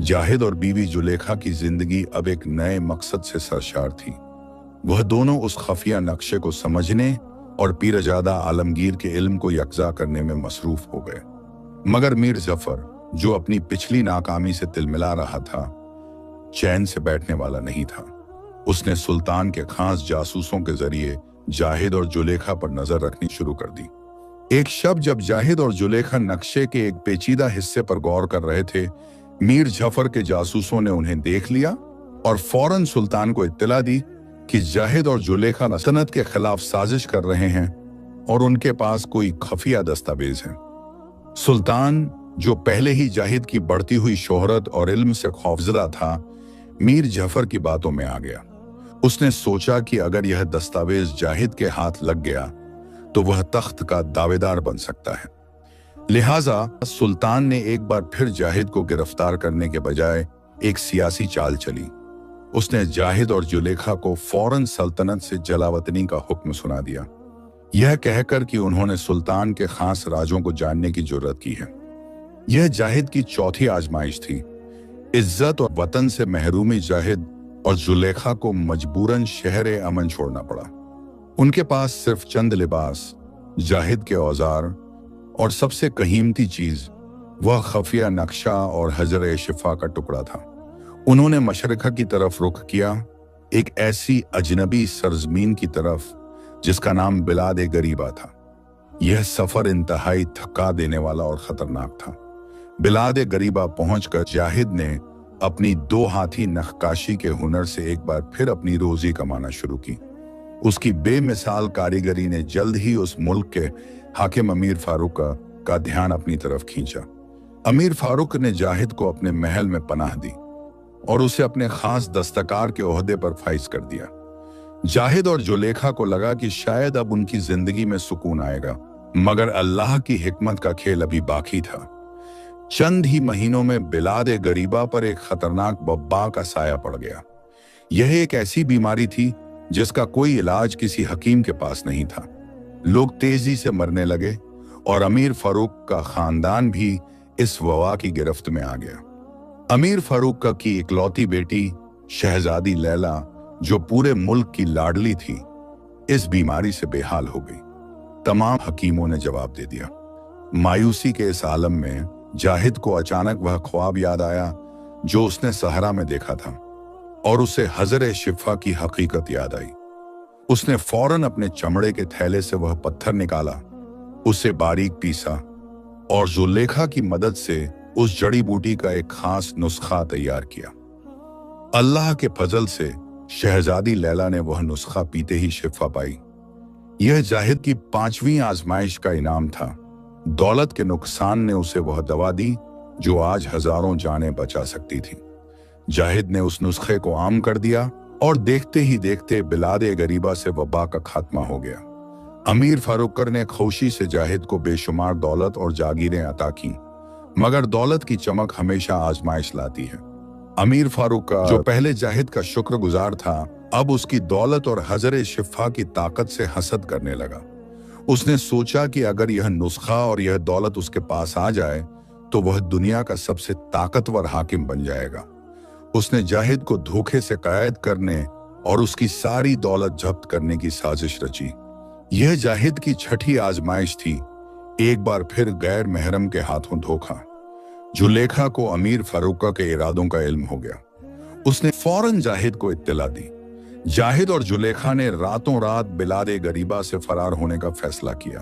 जाहिद और बीवी जुलेखा की जिंदगी अब एक नए मकसद से सरशार थी। वह दोनों उस खफिया नक्शे को समझने और पीरजादा आलमगीर के इल्म को यकजा करने में मसरूफ हो गए। मगर मीर जफर, जो अपनी पिछली नाकामी से तिलमिला रहा था, चैन से बैठने वाला नहीं था। उसने सुल्तान के खास जासूसों के जरिए जाहिद और जुलेखा पर नजर रखनी शुरू कर दी। एक शब जब जाहिद और जुलेखा नक्शे के एक पेचीदा हिस्से पर गौर कर रहे थे, मीर जफर के जासूसों ने उन्हें देख लिया और फौरन सुल्तान को इत्तला दी कि जाहिद और जुलेखा सल्तनत के खिलाफ साजिश कर रहे हैं और उनके पास कोई खफिया दस्तावेज है। सुल्तान, जो पहले ही जाहिद की बढ़ती हुई शोहरत और इल्म से खौफजदा था, मीर जफर की बातों में आ गया। उसने सोचा कि अगर यह दस्तावेज जाहिद के हाथ लग गया तो वह तख्त का दावेदार बन सकता है। लिहाजा सुल्तान ने एक बार फिर जाहिद को गिरफ्तार करने के बजाय एक सियासी चाल चली। उसने जाहिद और जुलेखा को फौरन सल्तनत से जलावतनी का हुक्म सुना दिया, यह कहकर कि उन्होंने सुल्तान के खास राजों को जानने की जुर्रत की है। यह जाहिद की चौथी आजमाइश थी। इज्जत और वतन से महरूमी जाहिद और जुलेखा को मजबूरन शहर अमन छोड़ना पड़ा। उनके पास सिर्फ चंद लिबास, जाहिद के औजार और सबसे कीमती चीज वह खफिया नक्शा और हजर शिफा का टुकड़ा था। उन्होंने मशरक़ा की तरफ रुख किया, एक ऐसी अजनबी सरजमीन की तरफ जिसका नाम बिलाद-ए-गरीबा था। यह सफर इंतहाई थका देने वाला और खतरनाक था। बिलाद-ए-गरीबा पहुंचकर जाहिद ने अपनी 2 हाथी नक्काशी के हुनर से एक बार फिर अपनी रोजी कमाना शुरू की। उसकी बेमिसाल कारीगरी ने जल्द ही उस मुल्क के हाकिम अमीर फारूक का ध्यान अपनी तरफ खींचा। अमीर फारूक ने जाहिद को अपने महल में पनाह दी और उसे अपने खास दस्तकार के ओहदे पर फाइज कर दिया। जाहिद और जुलेखा को लगा कि शायद अब उनकी जिंदगी में सुकून आएगा, मगर अल्लाह की हिकमत का खेल अभी बाकी था। चंद ही महीनों में बिलाद-ए-गरीबा पर एक खतरनाक वबा का साया पड़ गया। यह एक ऐसी बीमारी थी जिसका कोई इलाज किसी हकीम के पास नहीं था। लोग तेजी से मरने लगे और अमीर फारूक का खानदान भी इस वबा की गिरफ्त में आ गया। अमीर फारूक की इकलौती बेटी शहजादी लैला, जो पूरे मुल्क की लाडली थी, इस बीमारी से बेहाल हो गई। तमाम हकीमों ने जवाब दे दिया। मायूसी के इस आलम में जाहिद को अचानक वह ख्वाब याद आया जो उसने सहरा में देखा था, और उसे हजर शिफा की हकीकत याद आई। उसने फौरन अपने चमड़े के थैले से वह पत्थर निकाला, उसे बारीक पीसा और जुलेखा की मदद से उस जड़ी बूटी का एक खास नुस्खा तैयार किया। अल्लाह के फजल से शहजादी लैला ने वह नुस्खा पीते ही शिफा पाई। यह जाहिद की 5वीं आजमाइश का इनाम था। दौलत के नुकसान ने उसे वह दवा दी जो आज हजारों जानें बचा सकती थी। जाहिद ने उस नुस्खे को आम कर दिया और देखते ही देखते बिलाद-ए-गरीबा से वबा का खात्मा हो गया। अमीर फारूक ने खुशी से जाहिद को बेशुमार दौलत और जागीरें अता की, मगर दौलत की चमक हमेशा आजमाइश लाती है। अमीर फारूक का जो पहले जाहिद का शुक्रगुजार था, अब उसकी दौलत और हजर शिफा की ताकत से हसद करने लगा। उसने सोचा कि अगर यह नुस्खा और यह दौलत उसके पास आ जाए तो वह दुनिया का सबसे ताकतवर हाकिम बन जाएगा। उसने जाहिद को धोखे से कैद करने और उसकी सारी दौलत जब्त करने की साजिश रची। यह जाहिद की छठी आजमाइश थी। एक बार फिर गैर महरम के हाथों धोखा। जुलेखा को अमीर फारूका के इरादों का इल्म हो गया। उसने फौरन जाहिद को इत्तला दी। जाहिद और जुलेखा ने रातों रात बिलादे गरीबा से फरार होने का फैसला किया।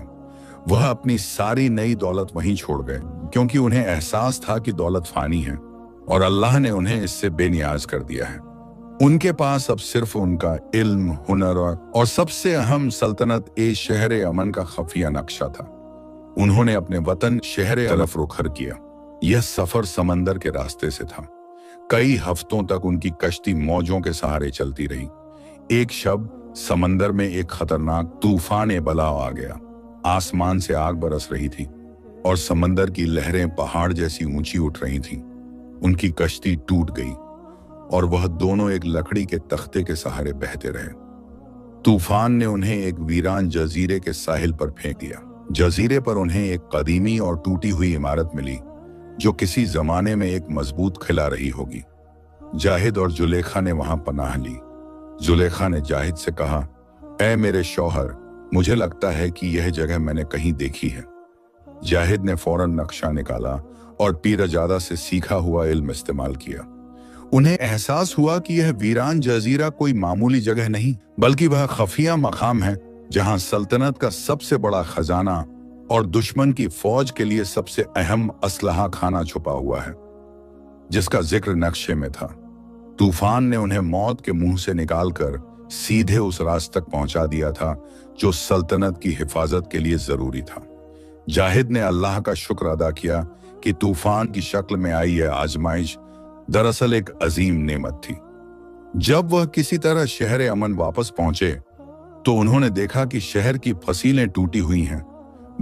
वह अपनी सारी नई दौलत वहीं छोड़ गए, क्योंकि उन्हें एहसास था कि दौलत फानी है और अल्लाह ने उन्हें इससे बेनियाज कर दिया है। उनके पास अब सिर्फ उनका इल्म, हुनर और सबसे अहम सल्तनत ए शहर अमन का खफिया नक्शा था। उन्होंने अपने वतन शहर तरफ रुखर किया। यह सफर समंदर के रास्ते से था। कई हफ्तों तक उनकी कश्ती मौजों के सहारे चलती रही। एक शब समंदर में एक खतरनाक तूफान बला आ गया। आसमान से आग बरस रही थी और समंदर की लहरें पहाड़ जैसी ऊंची उठ रही थीं। उनकी कश्ती टूट गई और वह दोनों एक लकड़ी के तख्ते के सहारे बहते रहे। तूफान ने उन्हें एक वीरान जजीरे के साहिल पर फेंक दिया। जजीरे पर उन्हें एक कदीमी और टूटी हुई इमारत मिली जो किसी जमाने में एक मजबूत खिला रही होगी। जाहिद और जुलेखा ने वहां पनाह ली। जुलेखा ने जाहिद से कहा, ऐ मेरे शौहर, मुझे लगता है कि यह जगह मैंने कहीं देखी है। जाहिद ने फौरन नक्शा निकाला और पीरजादा से सीखा हुआ इल्म इस्तेमाल किया। उन्हें एहसास हुआ कि यह वीरान जजीरा कोई मामूली जगह नहीं, बल्कि वह खफिया मकाम है जहां सल्तनत का सबसे बड़ा खजाना और दुश्मन की फौज के लिए सबसे अहम असलहा खाना छुपा हुआ है, जिसका जिक्र नक्शे में था। तूफान ने उन्हें मौत के मुंह से निकालकर सीधे उस रास्ते तक पहुंचा दिया था जो सल्तनत की हिफाजत के लिए जरूरी था। जाहिद ने अल्लाह का शुक्र अदा किया कि तूफान की शक्ल में आई यह आजमाइश दरअसल एक अजीम नेमत थी। जब वह किसी तरह शहर अमन वापस पहुंचे तो उन्होंने देखा कि शहर की फसीलें टूटी हुई हैं,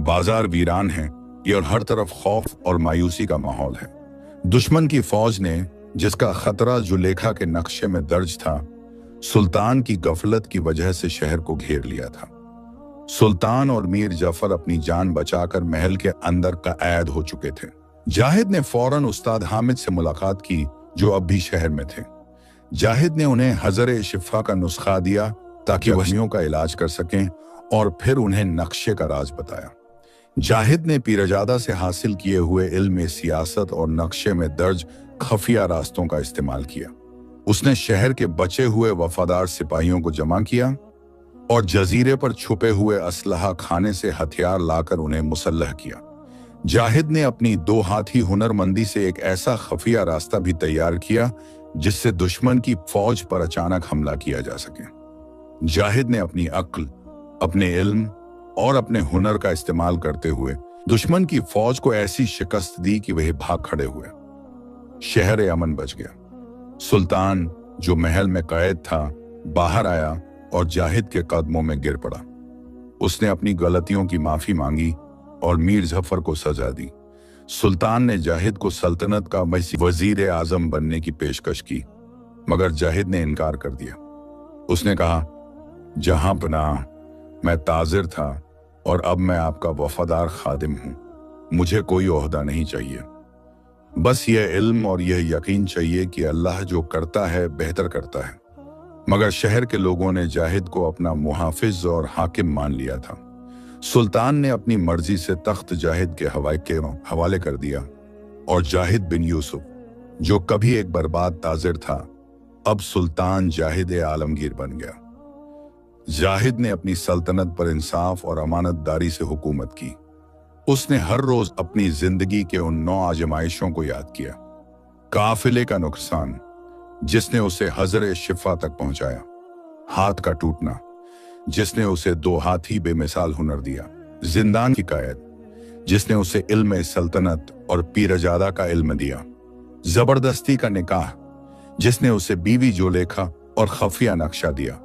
बाजार वीरान हैं और हर तरफ खौफ और मायूसी का माहौल है। दुश्मन की फौज ने, जिसका खतरा जुलेखा के नक्शे में दर्ज था, सुल्तान की गफलत की वजह से शहर को घेर लिया था। सुल्तान और मीर जफर अपनी जान बचाकर महल के अंदर कैद हो चुके थे। जाहिद ने फौरन उस्ताद हामिद से मुलाकात की, जो अब भी शहर में थे। जाहिद ने उन्हें हजर शिफा का नुस्खा दिया ताकि वहियों का इलाज कर सकें और फिर उन्हें नक्शे का राज बताया। जाहिद ने पीरजादा से हासिल किए हुए इल्म सियासत और नक्शे में दर्ज खफिया रास्तों का इस्तेमाल किया। उसने शहर के बचे हुए वफादार सिपाहियों को जमा किया और जजीरे पर छुपे हुए असलहा खाने से हथियार लाकर उन्हें मुसल्लह किया। जाहिद ने अपनी दो हाथी हुनरमंदी से एक ऐसा खफिया रास्ता भी तैयार किया जिससे दुश्मन की फौज पर अचानक हमला किया जा सके। जाहिद ने अपनी अक्ल, अपने इल्म और अपने हुनर का इस्तेमाल करते हुए दुश्मन की फौज को ऐसी शिकस्त दी कि वह भाग खड़े हुए। शहर अमन बच गया। सुल्तान, जो महल में कैद था, बाहर आया और जाहिद के कदमों में गिर पड़ा। उसने अपनी गलतियों की माफी मांगी और मीर जफर को सजा दी। सुल्तान ने जाहिद को सल्तनत का वजीर आजम बनने की पेशकश की, मगर जाहिद ने इनकार कर दिया। उसने कहा, जहां पनाह, मैं ताजिर था और अब मैं आपका वफादार खादिम हूं। मुझे कोई ओहदा नहीं चाहिए, बस यह इल्म और यह यकीन चाहिए कि अल्लाह जो करता है बेहतर करता है। मगर शहर के लोगों ने जाहिद को अपना मुहाफिज और हाकिम मान लिया था। सुल्तान ने अपनी मर्जी से तख्त जाहिद के हवाले कर दिया और जाहिद बिन यूसुफ, जो कभी एक बर्बाद ताजिर था, अब सुल्तान जाहिद आलमगीर बन गया। जाहिद ने अपनी सल्तनत पर इंसाफ और अमानतदारी से हुकूमत की। उसने हर रोज अपनी जिंदगी के उन 9 आजमाइशों को याद किया। काफिले का नुकसान, जिसने उसे हजर शिफा तक पहुंचाया। हाथ का टूटना, जिसने उसे 2 हाथी बेमिसाल हुनर दिया। जिंदान की कैद, जिसने उसे इल्म सल्तनत और पीरजादा का इल्म दिया। जबरदस्ती का निकाह, जिसने उसे बीवी जुलेखा और खफिया नक्शा दिया।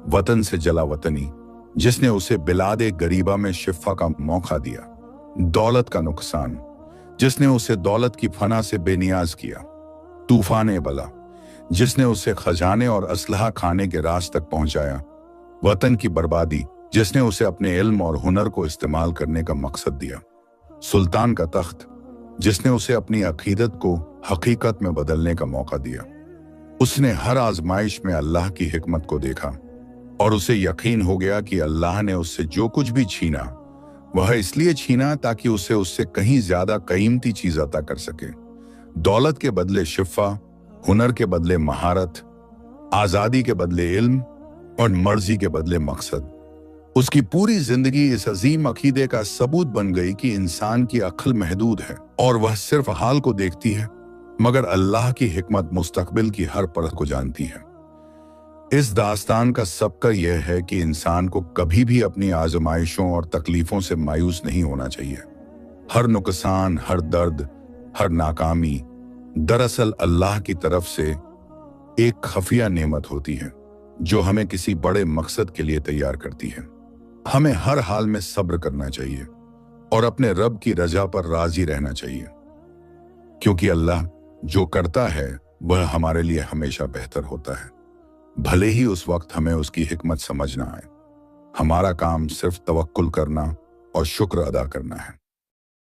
वतन से जला वतनी, जिसने उसे बिलादे गरीबा में शिफा का मौका दिया। दौलत का नुकसान, जिसने उसे दौलत की फना से बेनियाज किया। तूफान बला, जिसने उसे खजाने और असलहा खाने के रास तक पहुंचाया, वतन की बर्बादी जिसने उसे अपने इल्म और हुनर को इस्तेमाल करने का मकसद दिया, सुल्तान का तख्त जिसने उसे अपनी अकीदत को हकीकत में बदलने का मौका दिया। उसने हर आजमाइश में अल्लाह की हिकमत को देखा और उसे यकीन हो गया कि अल्लाह ने उससे जो कुछ भी छीना वह इसलिए छीना ताकि उसे उससे कहीं ज्यादा कीमती चीज अता कर सके। दौलत के बदले शिफा, हुनर के बदले महारत, आजादी के बदले इल्म और मर्जी के बदले मकसद। उसकी पूरी जिंदगी इस अजीम अकीदे का सबूत बन गई कि इंसान की अक्ल महदूद है और वह सिर्फ हाल को देखती है, मगर अल्लाह की हिकमत मुस्तकबिल की हर परत को जानती है। इस दास्तान का सबका यह है कि इंसान को कभी भी अपनी आजमाइशों और तकलीफों से मायूस नहीं होना चाहिए। हर नुकसान, हर दर्द, हर नाकामी दरअसल अल्लाह की तरफ से एक खफिया नेमत होती है जो हमें किसी बड़े मकसद के लिए तैयार करती है। हमें हर हाल में सब्र करना चाहिए और अपने रब की रजा पर राजी रहना चाहिए, क्योंकि अल्लाह जो करता है वह हमारे लिए हमेशा बेहतर होता है, भले ही उस वक्त हमें उसकी हिकमत समझ ना आए। हमारा काम सिर्फ तवक्कुल करना और शुक्र अदा करना है।